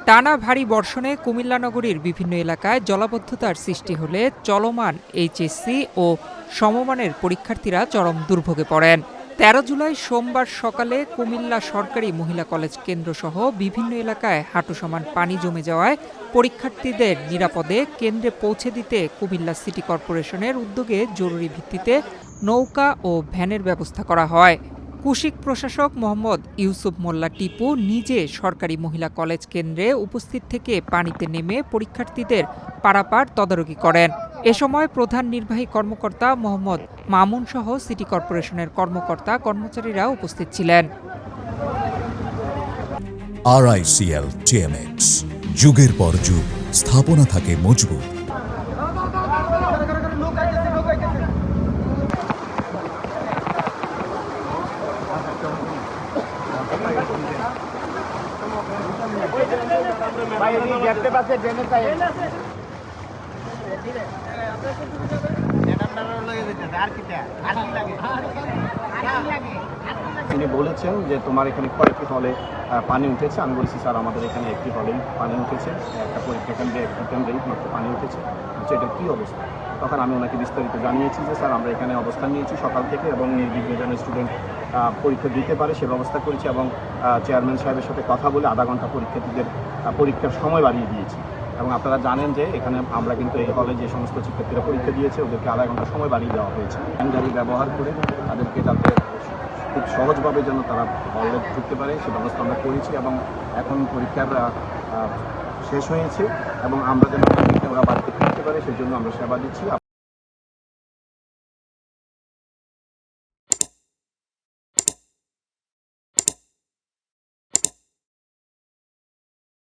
টানা ভারী বর্ষণে কুমিল্লা নগরীর বিভিন্ন এলাকায় জলাবদ্ধতার সৃষ্টি হলে চলমান এইচএসসি ও সমমানের পরীক্ষার্থীরা চরম দুর্ভোগে পড়েন। ১৩ জুলাই সোমবার সকালে কুমিল্লা সরকারি মহিলা কলেজ কেন্দ্রসহ বিভিন্ন এলাকায় হাঁটু সমান পানি জমে যাওয়ায় পরীক্ষার্থীদের নিরাপদে কেন্দ্রে পৌঁছে দিতে কুমিল্লা সিটি কর্পোরেশনের উদ্যোগে জরুরি ভিত্তিতে নৌকা ও ভ্যানের ব্যবস্থা করা হয়। কুশিক প্রশাসক মোহাম্মদ ইউসুফ মোল্লা টিপু নিজে সরকারি মহিলা কলেজ কেন্দ্রে উপস্থিত থেকে পানিতে নেমে পরীক্ষার্থীদের পারাপার তদারকি করেন। এ সময় প্রধান নির্বাহী কর্মকর্তা মোহাম্মদ মামুন সহ সিটি কর্পোরেশনের কর্মকর্তা কর্মচারীরা উপস্থিত ছিলেন। RICL TMX, যুগের পর যুগ স্থাপনা থাকে মজবুত। তিনি বলেছেন যে তোমার এখানে কয়েকটি হলে পানি উঠেছে। আমি বলেছি স্যার আমাদের এখানে একটি হলেই পানি উঠেছে, একটা পরীক্ষা কেন্দ্রে একটি কেন্দ্রেই মাত্র পানি উঠেছে, এটা কী অবস্থা। তখন আমি ওনাকে বিস্তারিত জানিয়েছি যে স্যার আমরা এখানে অবস্থান নিয়েছি সকাল থেকে এবং নির্বিঘ্নে যেন স্টুডেন্ট পরীক্ষা দিতে পারে সে ব্যবস্থা করেছি এবং চেয়ারম্যান সাহেবের সাথে কথা বলে আধা ঘন্টা পরীক্ষার্থীদের পরীক্ষার সময় বাড়িয়ে দিয়েছি। এবং আপনারা জানেন যে এখানে আমরা কিন্তু এই হলে যে সমস্ত শিক্ষার্থীরা পরীক্ষা দিয়েছে ওদেরকে আধা ঘন্টা সময় বাড়িয়ে দেওয়া হয়েছে। ভ্যান গাড়ি ব্যবহার করে তাদেরকে যাতে খুব সহজভাবে যেন তারা হলে ঢুকতে পারে সে ব্যবস্থা আমরা করেছি এবং এখন পরীক্ষার শেষ হয়েছে এবং আমরা যেন ওরা বাড়িতে ফিরতে পারে সেই জন্য আমরা সেবা দিচ্ছি।